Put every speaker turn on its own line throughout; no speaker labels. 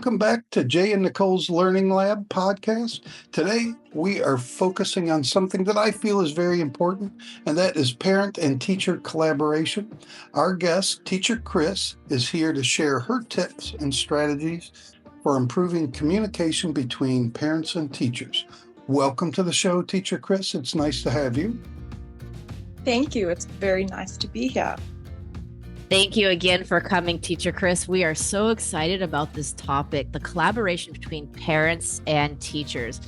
welcome back to Jay and Nicole's Learning Lab podcast. Today, we are focusing on something that I feel is very important, and that is parent and teacher collaboration. Our guest, Teacher Chris, is here to share her tips and strategies for improving communication between parents and teachers. Welcome to the show, Teacher Chris. It's nice to have you.
Thank you. It's very nice to be here.
Thank you again for coming, Teacher Chris. We are so excited about this topic, the collaboration between parents and teachers.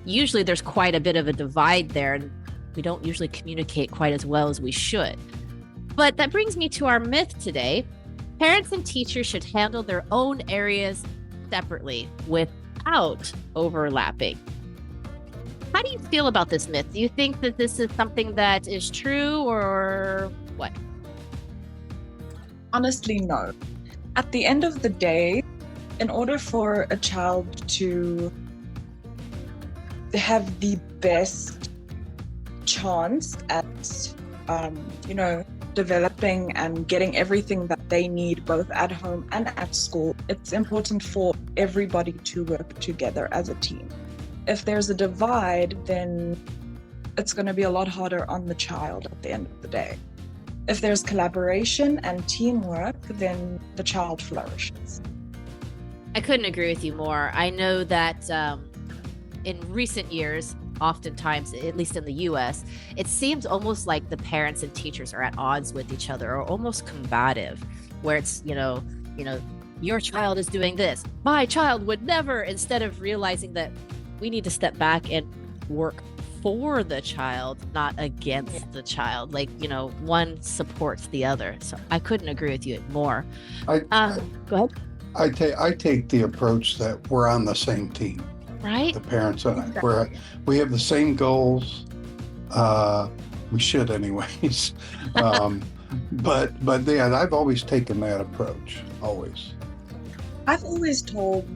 Usually there's quite a bit of a divide there, and we don't usually communicate quite as well as we should. But that brings me to our myth today. Parents and teachers should handle their own areas separately without overlapping. How do you feel about this myth? Do you think that this is something that is true or what?
Honestly, no. At the end of the day, in order for a child to have the best chance at, developing and getting everything that they need both at home and at school, it's important for everybody to work together as a team. If there's a divide, then it's going to be a lot harder on the child at the end of the day. If there's collaboration and teamwork, then the child flourishes.
I couldn't agree with you more. I know that in recent years, oftentimes, at least in the US, it seems almost like the parents and teachers are at odds with each other or almost combative, where it's, your child is doing this, my child would never, instead of realizing that we need to step back and work for the child, not against the child. One supports the other. So I couldn't agree with you more. Go ahead.
I take the approach that we're on the same team.
Right?
The parents and I. We have the same goals. We should anyways. But yeah, I've always taken that approach. Always.
I've always told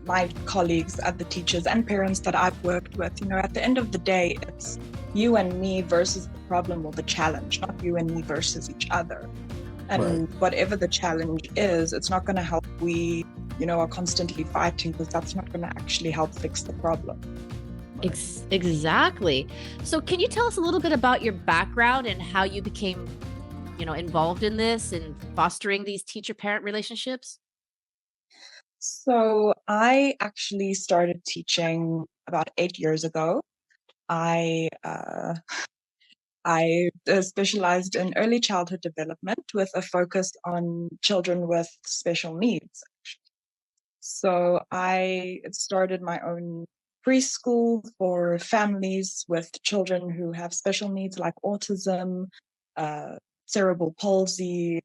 my colleagues, the teachers and parents that I've worked with, at the end of the day, it's you and me versus the problem or the challenge, not you and me versus each other. And Whatever the challenge is, it's not going to help we, are constantly fighting, because that's not going to actually help fix the problem.
Exactly. So can you tell us a little bit about your background and how you became, involved in this and fostering these teacher-parent relationships?
So I actually started teaching about 8 years ago. I specialized in early childhood development with a focus on children with special needs. So I started my own preschool for families with children who have special needs like autism, cerebral palsy,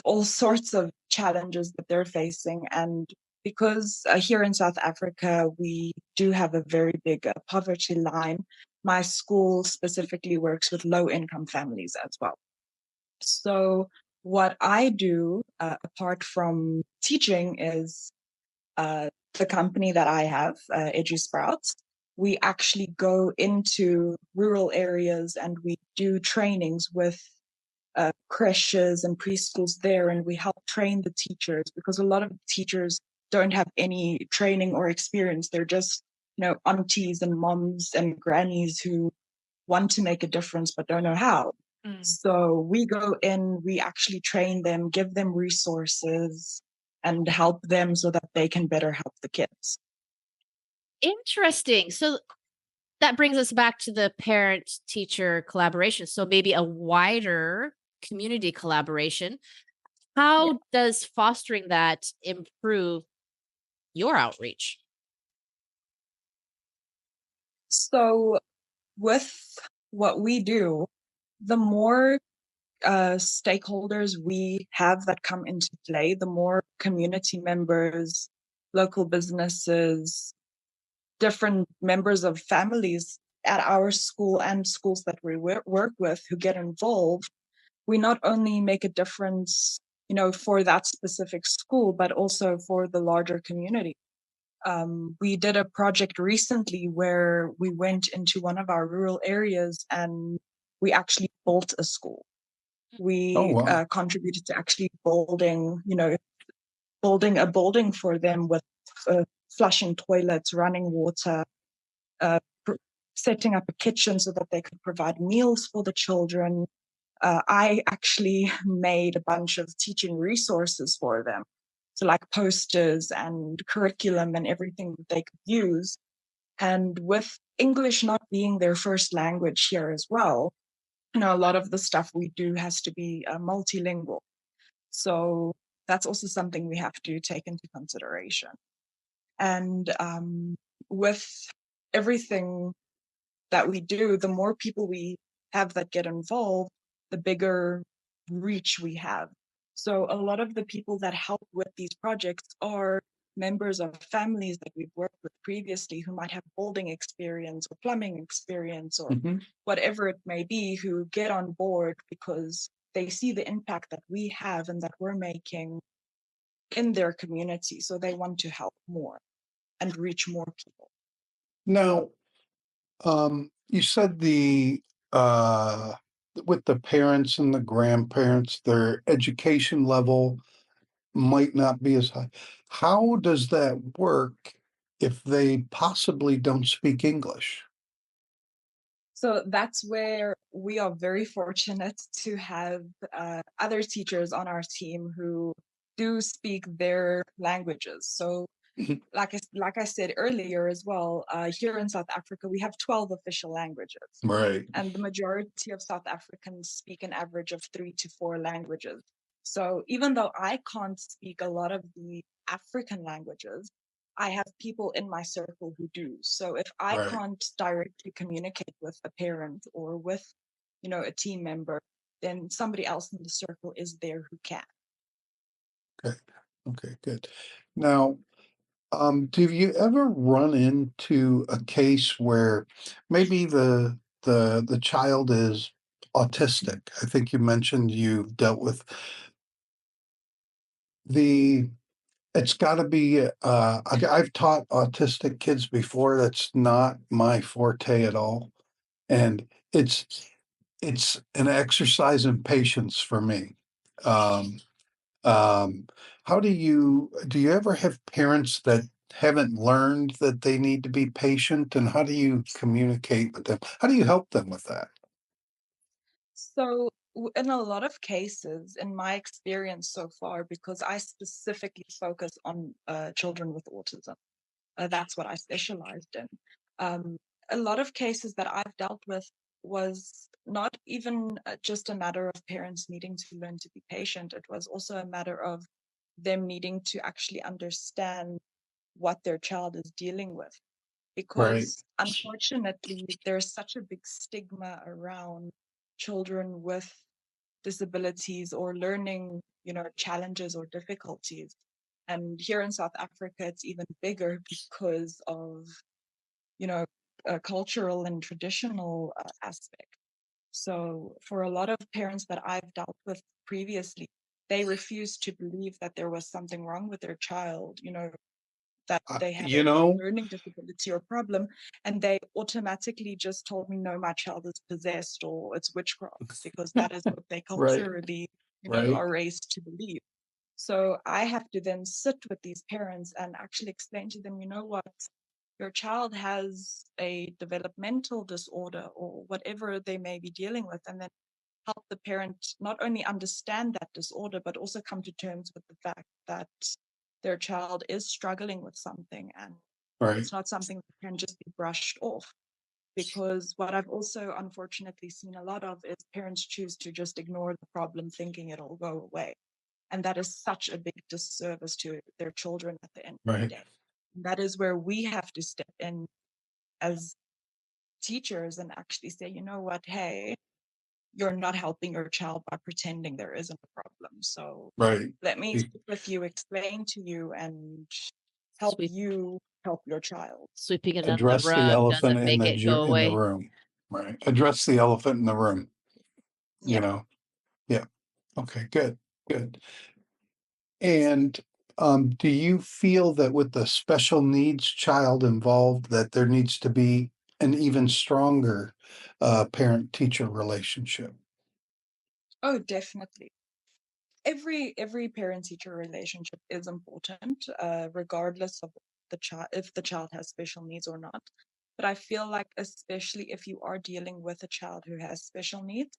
all sorts of challenges that they're facing. And because here in South Africa, we do have a very big poverty line, my school specifically works with low-income families as well. So what I do, apart from teaching, is the company that I have, EduSprouts. We actually go into rural areas and we do trainings with creches and preschools there, and we help train the teachers, because a lot of teachers don't have any training or experience. They're just, aunties and moms and grannies who want to make a difference but don't know how. So we go in, we actually train them, give them resources, and help them so that they can better help the kids.
Interesting. So that brings us back to the parent-teacher collaboration. So maybe a wider community collaboration. How does fostering that improve your outreach?
So with what we do, the more stakeholders we have that come into play, the more community members, local businesses, different members of families at our school and schools that we work with who get involved, we not only make a difference, for that specific school, but also for the larger community. We did a project recently where we went into one of our rural areas and we actually built a school. We contributed to actually building, building a building for them with flushing toilets, running water, setting up a kitchen so that they could provide meals for the children. I actually made a bunch of teaching resources for them. So like posters and curriculum and everything that they could use. And with English not being their first language here as well, a lot of the stuff we do has to be multilingual. So that's also something we have to take into consideration. And with everything that we do, the more people we have that get involved, the bigger reach we have. So a lot of the people that help with these projects are members of families that we've worked with previously who might have building experience or plumbing experience or whatever it may be, who get on board because they see the impact that we have and that we're making in their community. So they want to help more and reach more people.
Now, you said uh, with the parents and the grandparents, their education level might not be as high. How does that work if they possibly don't speak English?
So that's where we are very fortunate to have other teachers on our team who do speak their languages. So
Mhm.
like I said earlier as well, here in South Africa, we have 12 official languages.
Right.
And the majority of South Africans speak an average of 3 to 4 languages. So even though I can't speak a lot of the African languages, I have people in my circle who do. So if I
Right.
can't directly communicate with a parent or with, a team member, then somebody else in the circle is there who can.
Okay. Okay, good. Now, do you ever run into a case where maybe the child is autistic? I think you mentioned you dealt with the it's gotta be, I've taught autistic kids before, that's not my forte at all, and it's it's an exercise in patience for me. Um, um, how do you ever have parents that haven't learned that they need to be patient, and how do you communicate with them? How do you help them with that?
So, in a lot of cases, in my experience so far, because I specifically focus on children with autism, that's what I specialized in. Um, a lot of cases that I've dealt with was not even just a matter of parents needing to learn to be patient. It was also a matter of them needing to actually understand what their child is dealing with.
Right,
Because unfortunately, there's such a big stigma around children with disabilities or learning, challenges or difficulties. And here in South Africa, it's even bigger because of, you know, a cultural and traditional aspect. So for a lot of parents that I've dealt with previously, they refused to believe that there was something wrong with their child, that they had
you
a
know
learning disability or problem, and they automatically just told me, no, my child is possessed or it's witchcraft, because that is what they
right,
culturally,
right,
are raised to believe. So I have to then sit with these parents and actually explain to them, you know what, your child has a developmental disorder or whatever they may be dealing with, and then help the parent not only understand that disorder, but also come to terms with the fact that their child is struggling with something and
right,
it's not something that can just be brushed off. Because what I've also unfortunately seen a lot of is parents choose to just ignore the problem thinking it'll go away. And that is such a big disservice to their children at the end of the
right,
day. And that is where we have to step in as teachers and actually say, you know what, hey, you're not helping your child by pretending there isn't a problem. So
right.
let me
You
sit with you, explain to you, and help
Sweep,
you help your child.
sweeping it under the
address the
rug
elephant
doesn't make it go
in the
away.
room, right? Address the elephant in the room, you
Yeah.
know? Yeah. Okay, good, good. And, do you feel that with the special needs child involved, that there needs to be an even stronger, parent-teacher relationship?
Oh, definitely. every parent-teacher relationship is important, regardless of if the child has special needs or not. But I feel like, especially if you are dealing with a child who has special needs,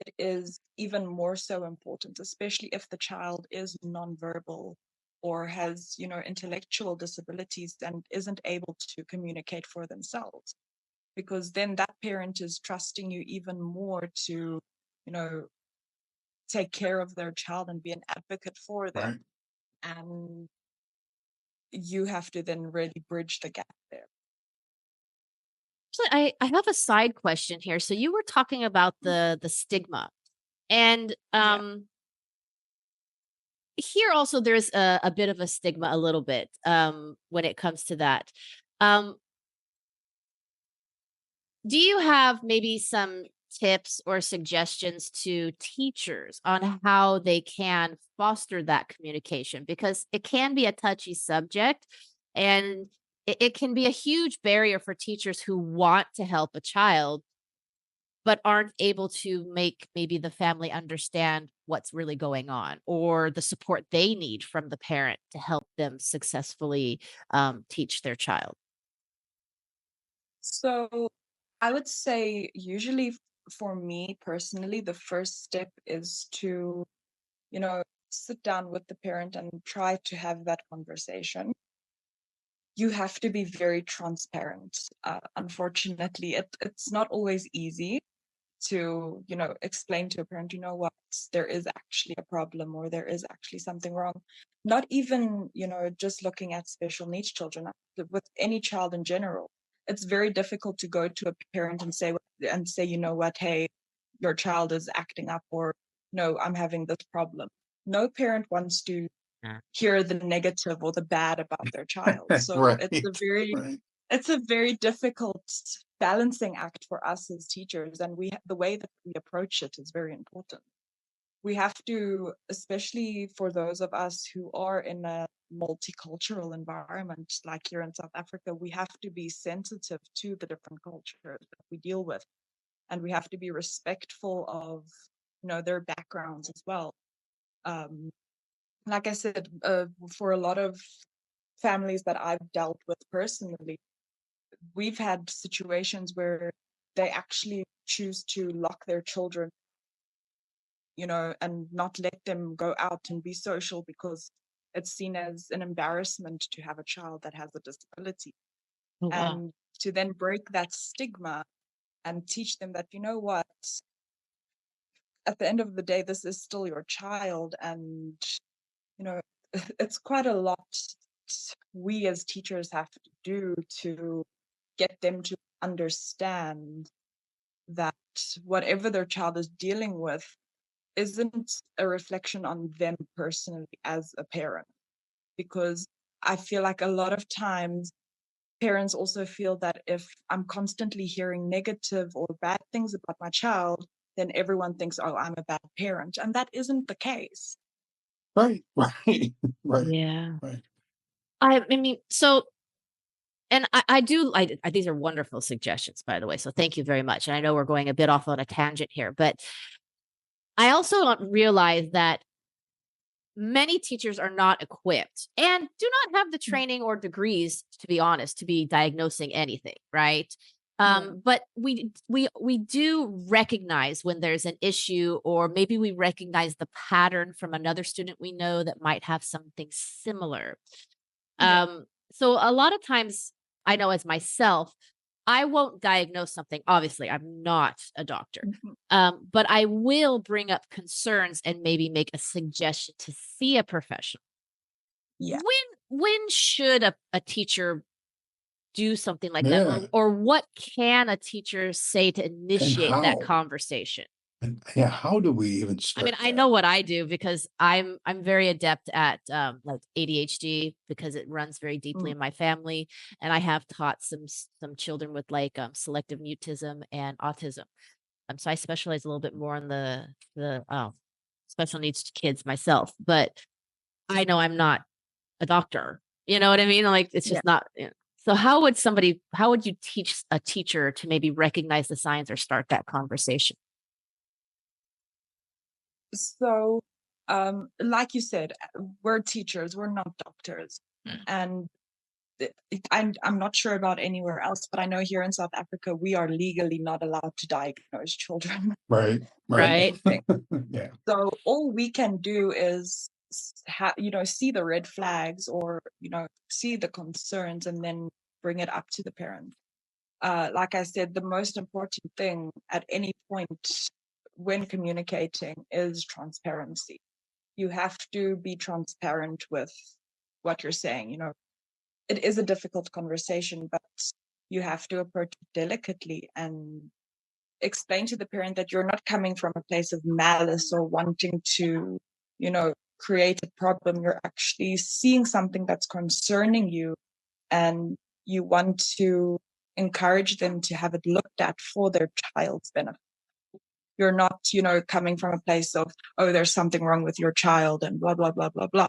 it is even more so important, especially if the child is nonverbal or has, intellectual disabilities and isn't able to communicate for themselves. Because then that parent is trusting you even more to, take care of their child and be an advocate for them.
Right.
And you have to then really bridge the gap there.
So I have a side question here. So you were talking about the stigma, and here also there's a bit of a stigma, a little bit, when it comes to that. Do you have maybe some tips or suggestions to teachers on how they can foster that communication? Because it can be a touchy subject, and it can be a huge barrier for teachers who want to help a child but aren't able to make maybe the family understand what's really going on, or the support they need from the parent to help them successfully teach their child.
So I would say, usually for me personally, the first step is to, sit down with the parent and try to have that conversation. You have to be very transparent. Unfortunately, it's not always easy to, explain to a parent, what, there is actually a problem, or there is actually something wrong. Not even, just looking at special needs children, with any child in general. It's very difficult to go to a parent and say, what, hey, your child is acting up, or no, I'm having this problem. No parent wants to hear the negative or the bad about their child. So
Right. Right.
it's a very difficult balancing act for us as teachers, and the way that we approach it is very important. We have to, especially for those of us who are in a multicultural environment like here in South Africa, we have to be sensitive to the different cultures that we deal with, and we have to be respectful of, their backgrounds as well. Like I said, for a lot of families that I've dealt with personally, we've had situations where they actually choose to lock their children, and not let them go out and be social, because it's seen as an embarrassment to have a child that has a disability.
Oh, wow.
And to then break that stigma and teach them that, what, at the end of the day, this is still your child. And, it's quite a lot we as teachers have to do to get them to understand that whatever their child is dealing with isn't a reflection on them personally as a parent. Because I feel like a lot of times parents also feel that if I'm constantly hearing negative or bad things about my child, then everyone thinks, oh, I'm a bad parent. And that isn't the case.
Right. Right. Right.
Yeah.
Right.
I mean, so, and these are wonderful suggestions, by the way. So thank you very much. And I know we're going a bit off on a tangent here, but I also realize that many teachers are not equipped and do not have the training or degrees, to be honest, to be diagnosing anything, right? But we do recognize when there's an issue, or maybe we recognize the pattern from another student we know that might have something similar. So a lot of times, I know as myself, I won't diagnose something. Obviously, I'm not a doctor, but I will bring up concerns and maybe make a suggestion to see a professional.
Yeah.
When should a teacher do something like
Yeah.
that, or what can a teacher say to initiate that
how?
conversation?
And yeah, how do we even
I
start
mean, I
that?
know what I do, because I'm very adept at like ADHD, because it runs very deeply in my family, and I have taught some children with like selective mutism and autism. So I specialize a little bit more on the special needs kids myself, but I know I'm not a doctor. You know what I mean? Like, it's just not. So how would you teach a teacher to maybe recognize the signs or start that conversation?
So Like you said, we're teachers, we're not doctors. And I'm not sure about anywhere else, but I know here in South Africa, we are legally not allowed to diagnose children
Right.
with
Right.
anything.
Yeah.
So all we can do is, see the red flags, or, see the concerns, and then bring it up to the parent. Like I said, the most important thing at any point when communicating is transparency. You have to be transparent with what you're saying. It is a difficult conversation, but you have to approach it delicately and explain to the parent that you're not coming from a place of malice or wanting to, create a problem. You're actually seeing something that's concerning you, and you want to encourage them to have it looked at for their child's benefit. You're not, coming from a place of, oh, there's something wrong with your child and blah, blah, blah, blah, blah.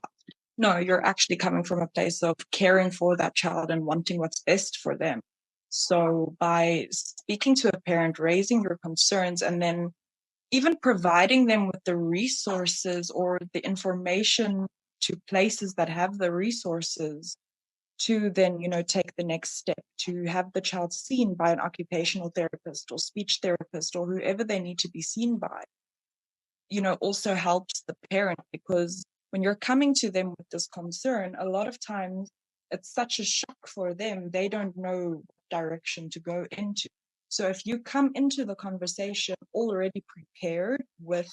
No, you're actually coming from a place of caring for that child and wanting what's best for them. So by speaking to a parent, raising your concerns, and then even providing them with the resources or the information to places that have the resources to then, take the next step, to have the child seen by an occupational therapist or speech therapist or whoever they need to be seen by, also helps the parent, because when you're coming to them with this concern, a lot of times it's such a shock for them. They don't know what direction to go into. So if you come into the conversation already prepared with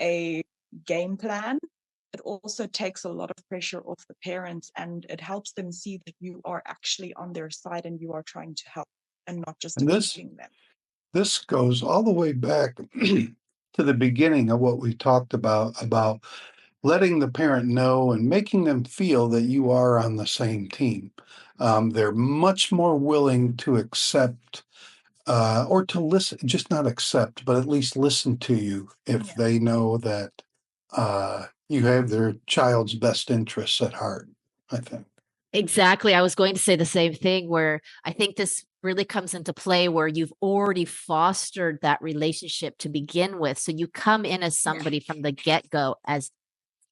a game plan, it also takes a lot of pressure off the parents, and it helps them see that you are actually on their side and you are trying to help and not just
And this
defeating them.
this goes all the way back to the beginning of what we talked about letting the parent know and making them feel that you are on the same team. They're much more willing to accept or to listen, just not accept, but at least listen to you if
Yeah.
they know that you have their child's best interests at heart, I think.
Exactly. I was going to say the same thing, where I think this really comes into play where you've already fostered that relationship to begin with. So you come in as somebody from the get-go as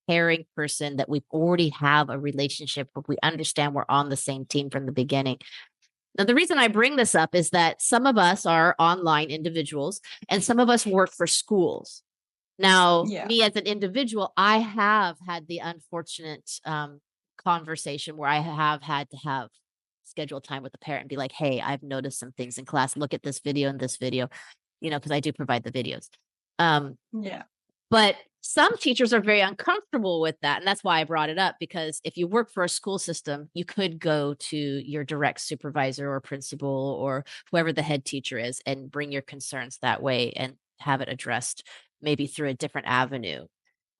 caring person that we've already have a relationship where we understand we're on the same team from the beginning. Now, the reason I bring this up is that some of us are online individuals and some of us work for schools. Now,
Yeah.
me as an individual, I have had the unfortunate conversation where I have had to have scheduled time with the parent and be like, hey, I've noticed some things in class. Look at this video and this video, because I do provide the videos.
Yeah.
But some teachers are very uncomfortable with that. And that's why I brought it up, because if you work for a school system, you could go to your direct supervisor or principal or whoever the head teacher is and bring your concerns that way and have it addressed maybe through a different avenue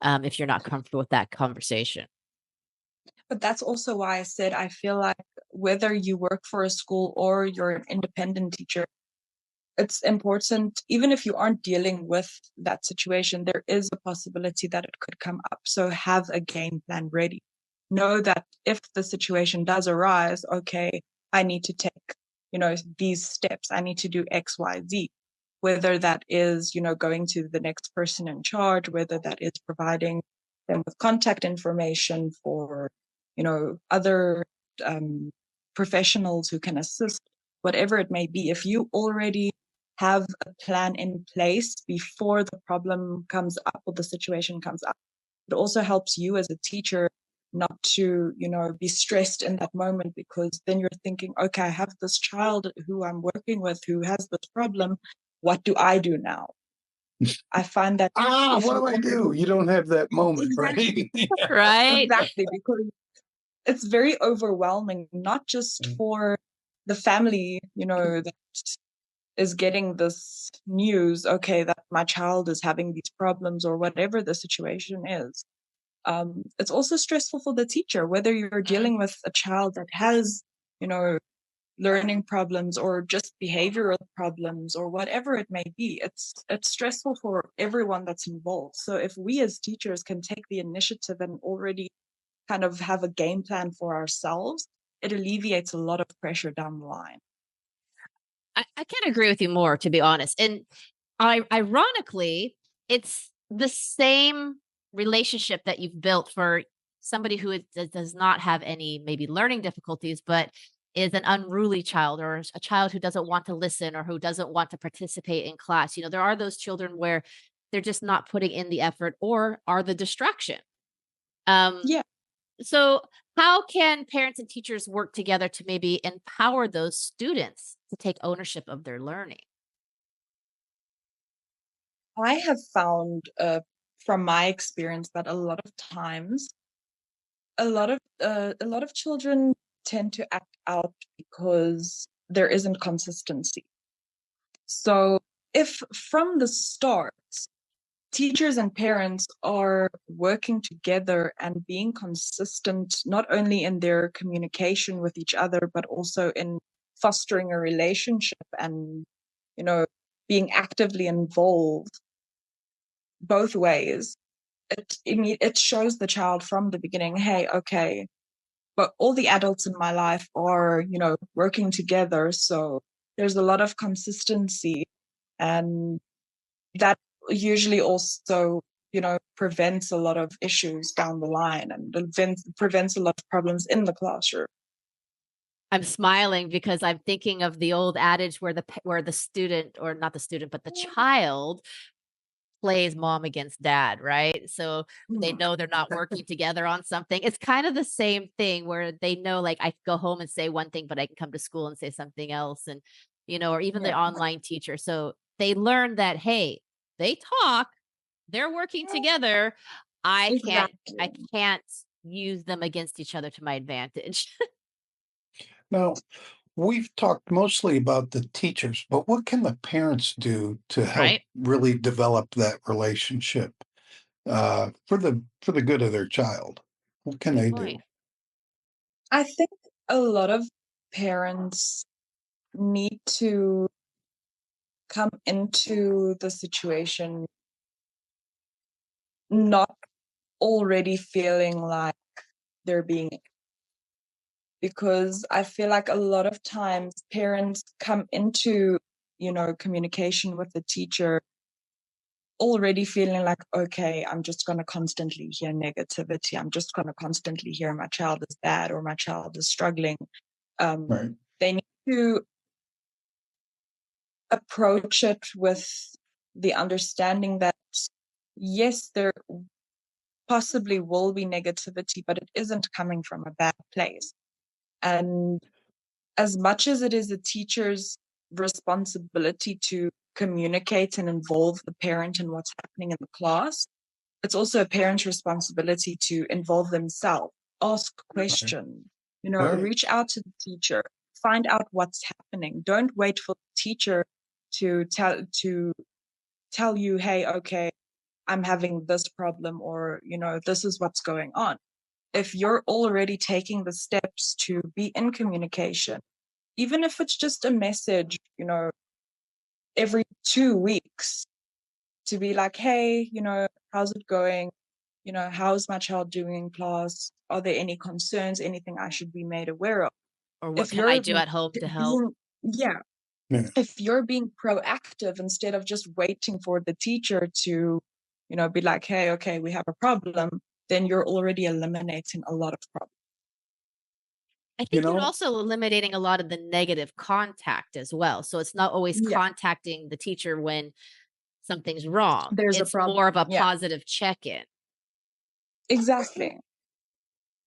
if you're not comfortable with that conversation.
But that's also why I said I feel like whether you work for a school or you're an independent teacher, it's important, even if you aren't dealing with that situation, there is a possibility that it could come up. So have a game plan ready. Know that if the situation does arise, okay, I need to take, these steps. I need to do X, Y, Z. Whether that is, going to the next person in charge, whether that is providing them with contact information for, other professionals who can assist, whatever it may be. If you already have a plan in place before the problem comes up or the situation comes up, it also helps you as a teacher not to, be stressed in that moment, because then you're thinking, okay, I have this child who I'm working with who has this problem. What do I do now? I find that
What do I do? You don't have that moment,
exactly,
right?
Right.
exactly, because it's very overwhelming, not just for the family, that is getting this news, okay, that my child is having these problems or whatever the situation is. It's also stressful for the teacher, whether you're dealing with a child that has, learning problems or just behavioral problems or whatever it may be. It's stressful for everyone that's involved. So if we as teachers can take the initiative and already kind of have a game plan for ourselves, it alleviates a lot of pressure down the line.
I can't agree with you more, to be honest. And ironically, it's the same relationship that you've built for somebody who does not have any maybe learning difficulties, but is an unruly child or a child who doesn't want to listen or who doesn't want to participate in class. There are those children where they're just not putting in the effort or are the distraction.
Yeah.
So how can parents and teachers work together to maybe empower those students to take ownership of their learning?
I have found from my experience that a lot of times a lot of children tend to act out because there isn't consistency. So if from the start teachers and parents are working together and being consistent, not only in their communication with each other, but also in fostering a relationship and, you know, being actively involved both ways, it shows the child from the beginning, hey, okay, but all the adults in my life are, working together. So there's a lot of consistency, and that usually also, prevents a lot of issues down the line and prevents a lot of problems in the classroom.
I'm smiling because I'm thinking of the old adage where the student, or not the student, but the child plays mom against dad, right? So they know they're not working together on something. It's kind of the same thing where they know, like, I go home and say one thing, but I can come to school and say something else. And, or even the
Yeah.
online teacher. So they learn that, hey, they talk, they're working together. I
Exactly.
can't use them against each other to my advantage.
Now, we've talked mostly about the teachers, but what can the parents do to help
Right?
really develop that relationship for the good of their child? What can
Good
they
point.
do?
I think a lot of parents need to come into the situation not already feeling like they're being, because I feel like a lot of times parents come into, communication with the teacher already feeling like, okay, I'm just going to constantly hear negativity. I'm just going to constantly hear my child is bad or my child is struggling.
Right.
They need to approach it with the understanding that, yes, there possibly will be negativity, but it isn't coming from a bad place. And as much as it is a teacher's responsibility to communicate and involve the parent in what's happening in the class, it's also a parent's responsibility to involve themselves, ask
Right.
questions,
Right.
reach out to the teacher, find out what's happening. Don't wait for the teacher to tell you, hey, okay, I'm having this problem, or, this is what's going on. If you're already taking the steps to be in communication, even if it's just a message, every 2 weeks, to be like, hey, how's it going? How's my child doing in class? Are there any concerns, anything I should be made aware of?
Or what
If
can I
you're
do at home to help?
being, yeah,
Yeah.
if you're being proactive instead of just waiting for the teacher to, be like, hey, okay, we have a problem, then you're already eliminating a lot of problems.
I
You
think you're
know,
also eliminating a lot of the negative contact as well. So it's not always
Yeah,
contacting the teacher when something's wrong.
there's a
It's more of
problem.
a
Yeah,
positive check-in.
exactly.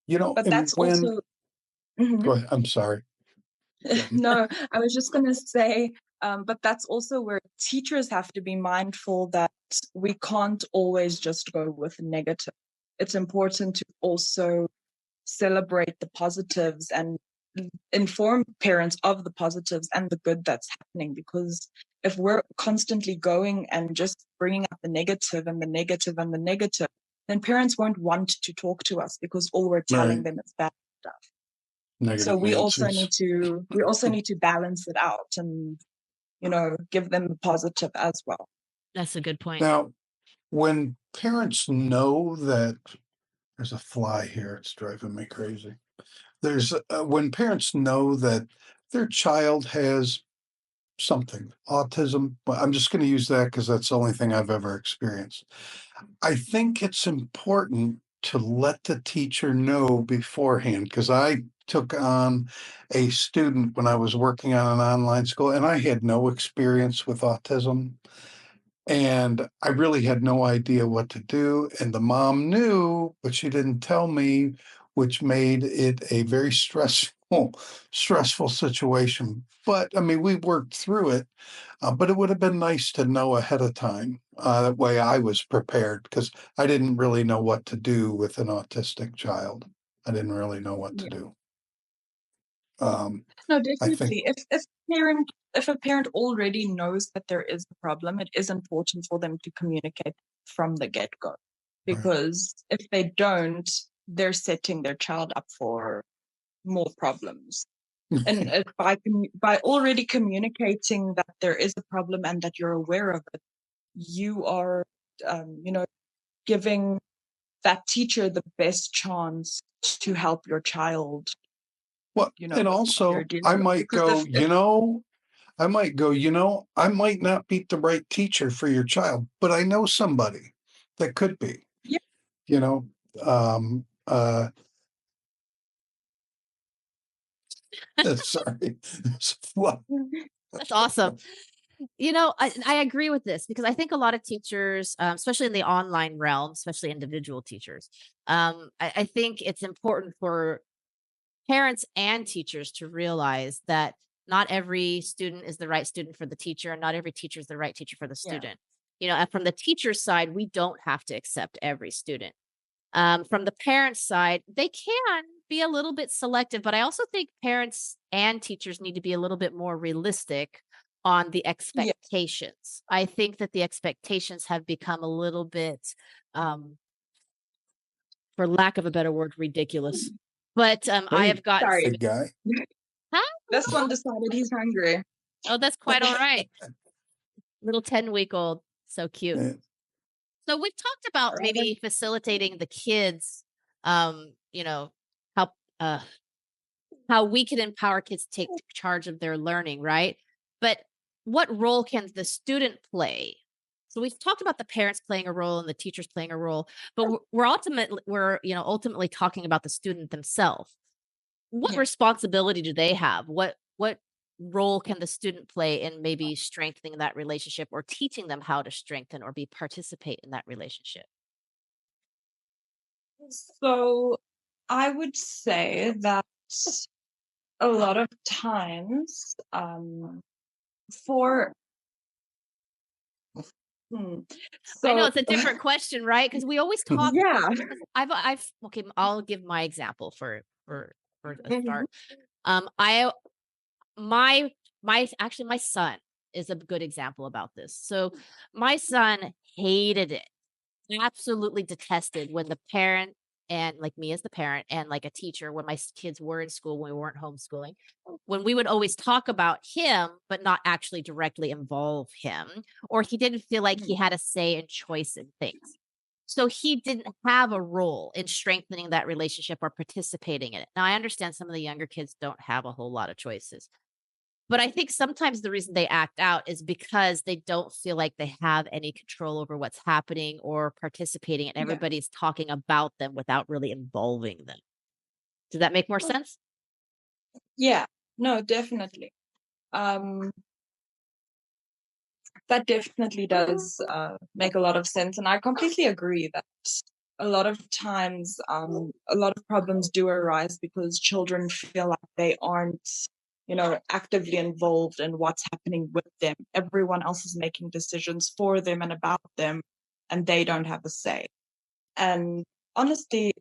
But
and
that's
when
also, Mhm.
go ahead, I'm sorry. Go ahead.
No, I was just going to say, but that's also where teachers have to be mindful that we can't always just go with negative. It's important to also celebrate the positives and inform parents of the positives and the good that's happening. Because if we're constantly going and just bringing up the negative and the negative and the negative, then parents won't want to talk to us because all we're telling
Right.
them is bad stuff. So
Negative Nancy's.
we also need to balance it out and, give them the positive as well.
That's a good point.
Now, when parents know that there's a fly here, it's driving me crazy. There's when parents know that their child has something, autism, but I'm just going to use that because that's the only thing I've ever experienced. I think it's important to let the teacher know beforehand because I took on a student when I was working on an online school and I had no experience with autism. And I really had no idea what to do. And the mom knew, but she didn't tell me, which made it a very stressful situation. But I mean, we worked through it. But it would have been nice to know ahead of time. That way I was prepared because I didn't really know what to do with an autistic child. I didn't really know what to
Yeah.
do. Um,
No,
I think,
definitely. If a parent already knows that there is a problem, it is important for them to communicate from the get-go.
right.
Because if they don't, they're setting their child up for more problems. And by already communicating that there is a problem and that you're aware of it, you are, you know, giving that teacher the best chance to help your child,
Well,
you know,
and
with what they're
also
dealing
I
with.
might
Because
go, I might not be the right teacher for your child, but I know somebody that could be,
yeah,
you know. Um, uh, sorry.
That's awesome. I agree with this because I think a lot of teachers, especially in the online realm, especially individual teachers, I think it's important for parents and teachers to realize that not every student is the right student for the teacher, and not every teacher is the right teacher for the
yeah,
student. And from the teacher's side, we don't have to accept every student. From the parents' side, they can be a little bit selective, but I also think parents and teachers need to be a little bit more realistic on the
yeah.
expectations. I think that the expectations have become a little bit, um, for lack of a better word, ridiculous. But I
Hey,
have gotten some.
big guy.
Huh?
This one decided he's hungry.
Oh, that's quite all right. Little 10-week-old, so cute.
Uh,
So we've talked about maybe facilitating the kids, um, you know, how uh how we can empower kids to take charge of their learning, right? But what role can the student play? So we've talked about the parents playing a role and the teachers playing a role, but we're ultimately talking about the student themselves. What
Yeah.
responsibility do they have? What role can the student play in maybe strengthening that relationship or teaching them how to strengthen or be participate in that relationship?
So I would say that a lot of times, for hmm,
I know
so
it's a different question, right? Because we always talk.
yeah.
I've okay. I'll give my example for a
Mhm.
start. I my son is a good example about this. So my son hated it, absolutely detested when the parent and like me as the parent and like a teacher when kids were in school when we weren't homeschooling, when we would always talk about him but not actually directly involve him, or he didn't feel like he had a say and choice in things. So he didn't have a role in strengthening that relationship or participating in it. Now I understand some of the younger kids don't have a whole lot of choices, but I think sometimes the reason they act out is because they don't feel like they have any control over what's happening or participating, and
Yeah.
everybody's talking about them without really involving them. Does that make more sense?
Yeah. No, definitely. Um, that definitely does make a lot of sense, and I completely agree that a lot of times, a lot of problems do arise because children feel like they aren't, actively involved in what's happening with them. Everyone else is making decisions for them and about them, and they don't have a say. And honestly,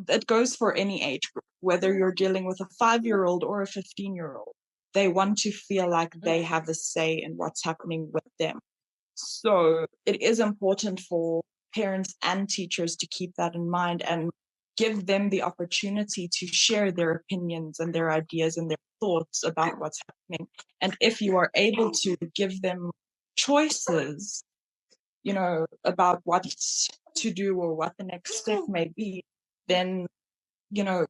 it goes for any age group, whether you're dealing with a 5-year-old or a 15-year-old. They want to feel like they have a say in what's happening with them. So it is important for parents and teachers to keep that in mind and give them the opportunity to share their opinions and their ideas and their thoughts about what's happening. And if you are able to give them choices, about what to do or what the next step may be, then, you know,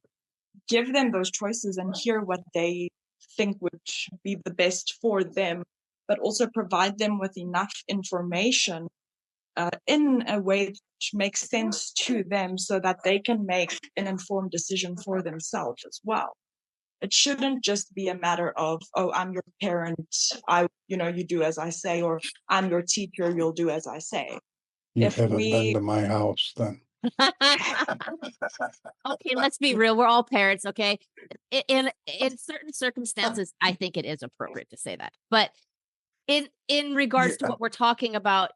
give them those choices and hear what they think would be the best for them, but also provide them with enough information in a way which makes sense to them so that they can make an informed decision for themselves as well. It shouldn't just be a matter of, oh, I'm your parent, you do as I say, or I'm your teacher, you'll do as I say.
You
If
haven't been
we,
to my house then.
Okay, let's be real. We're all parents, okay? In certain circumstances, I think it is appropriate to say that. But in regards to
Yeah.
what we're talking about,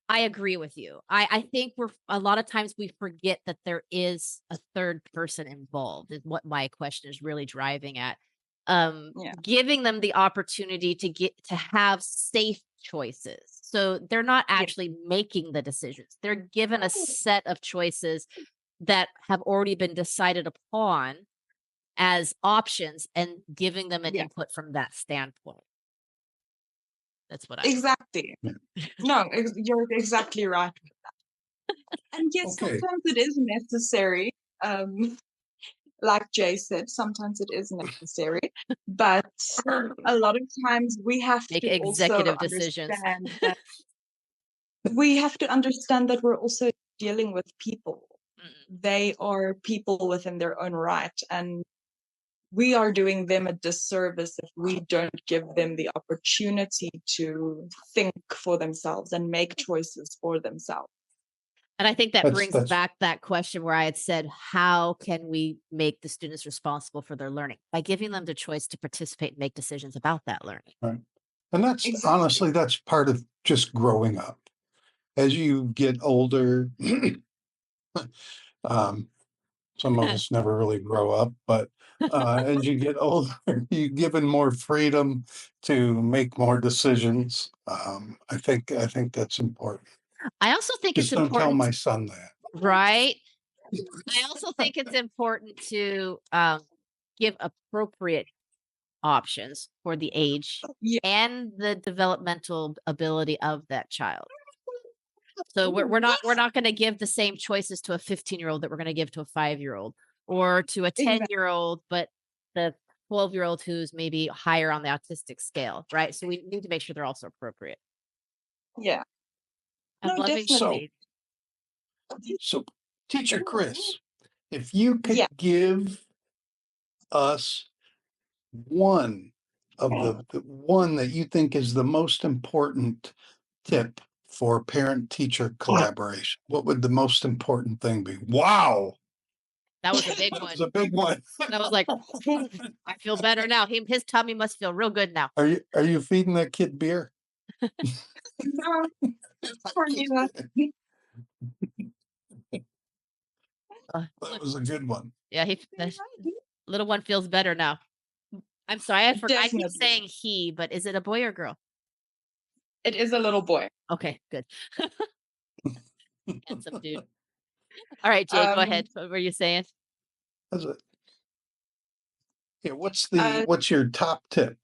I agree with you. I think a lot of times we forget that there is a third person involved, is what my question is really driving at.
Yeah.
Giving them the opportunity to have safe choices. So they're not actually making the decisions. They're given a set of choices that have already been decided upon as options and giving them an
Yeah.
input from that standpoint. That's what I
Exactly. No, you're exactly right with that. And yes,
Okay.
sometimes it is necessary. Like Jay said, sometimes it is necessary, but a lot of times we have
make
to
executive
also
decisions.
understand that we're also dealing with people. They are people within their own right, and we are doing them a disservice if we don't give them the opportunity to think for themselves and make choices for themselves.
And I think that brings
That's
back that question where I had said, how can we make the students responsible for their learning? By giving them the choice to participate and make decisions about that learning.
right. And that's
Exactly.
honestly, that's part of just growing up. As you get older, some of us never really grow up, but as you get older, you're given more freedom to make more decisions. I think that's important.
I also think
Just
it's
don't tell
important,
my son that.
right? I also think it's important to give appropriate options for the age
Yeah.
and the developmental ability of that child. So we're not going to give the same choices to a 15-year-old that we're going to give to a 5-year-old or to a 10-year-old, but the 12-year-old who's maybe higher on the autistic scale, right? So we need to make sure they're also appropriate.
Yeah.
I'm
No,
loving
definitely.
So Teacher Chris, if you could
Yeah.
give us one of the one that you think is the most important tip for parent-teacher collaboration, what would the most important thing be? Wow,
That was a big
that
one.
was a big one.
That was like, I feel better now. His tummy must feel real good now.
Are you feeding that kid beer?
No, for you.
That was a good one.
Yeah, the little one feels better now. I'm sorry, I forgot. I keep
Definitely.
saying he, but is it a boy or girl?
It is a little boy.
Okay, good. Handsome dude. All right, Jay, go ahead. What were you saying?
That's it. Yeah,
Uh,
what's your top tip?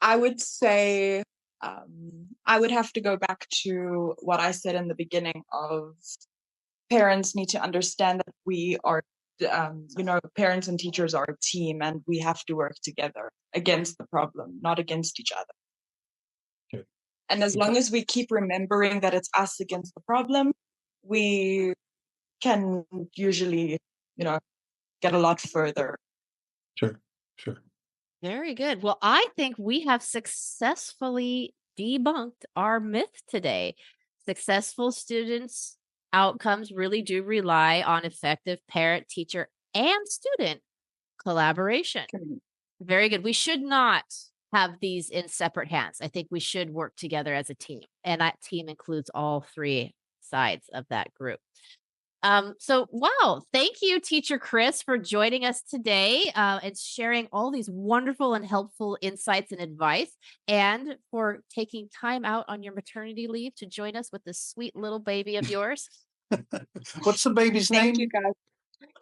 I would say I would have to go back to what I said in the beginning of parents need to understand that we are, parents and teachers are a team and we have to work together against the problem, not against each other.
Okay.
And as long as we keep remembering that it's us against the problem, we can usually, get a lot further.
Sure.
Very good. Well, I think we have successfully debunked our myth today. Successful students' outcomes really do rely on effective parent, teacher, and student collaboration. Very good. We should not have these in separate hands. I think we should work together as a team, and that team includes all three sides of that group. So wow, thank you, Teacher Chris, for joining us today and sharing all these wonderful and helpful insights and advice, and for taking time out on your maternity leave to join us with this sweet little baby of yours.
What's the baby's name?
Thank you, guys.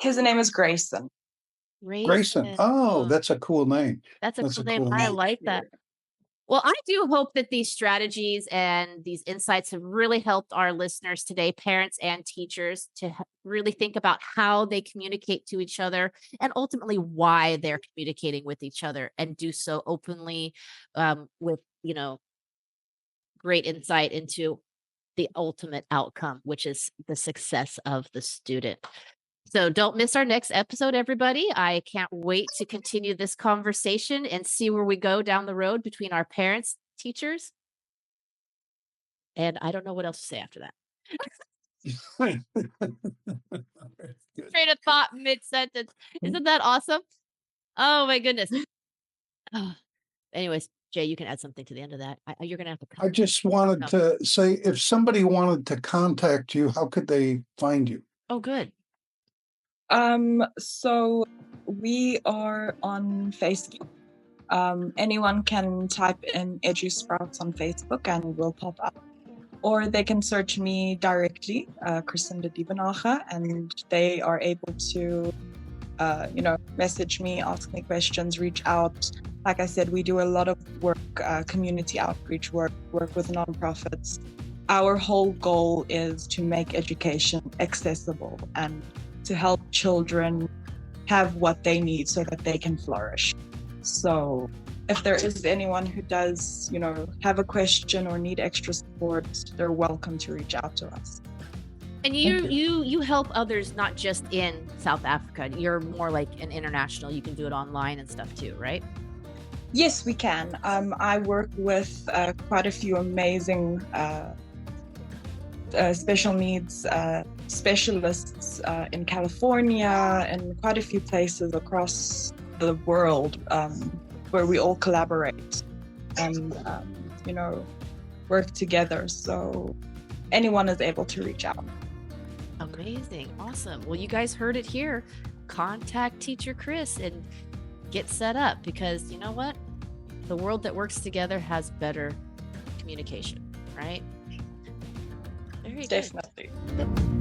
His name is Grayson.
Grayson. Oh, that's a cool name.
That's a
That's
cool
a
name.
cool
I
name.
like that. Well, I do hope that these strategies and these insights have really helped our listeners today, parents and teachers, to really think about how they communicate to each other and ultimately why they're communicating with each other, and do so openly with, great insight into the ultimate outcome, which is the success of the student. So don't miss our next episode, everybody. I can't wait to continue this conversation and see where we go down the road between our parents, teachers, and I don't know what else to say after that.
Good.
Train of thought mid-sentence. Isn't that awesome? Oh my goodness. Oh. Anyways, Jay, you can add something to the end of that. You're gonna have to
I just wanted to say, if somebody wanted to contact you, how could they find you?
Oh, good.
So we are on Facebook. Anyone can type in EduSprouts on Facebook and we'll pop up. Or they can search me directly, Christinda Diebenage, and they are able to, message me, ask me questions, reach out. Like I said, we do a lot of work, community outreach work with nonprofits. Our whole goal is to make education accessible and to help children have what they need so that they can flourish. So if there is anyone who does, have a question or need extra support, they're welcome to reach out to us.
And you help others not just in South Africa. You're more like an international. You can do it online and stuff too, right?
Yes, we can. I work with quite a few amazing special needs specialists in California and quite a few places across the world where we all collaborate and work together. So anyone is able to reach out.
Amazing. Awesome. Well, you guys heard it here. Contact Teacher Chris and get set up, because you know what? The world that works together has better communication, right? Very
Definitely.
good.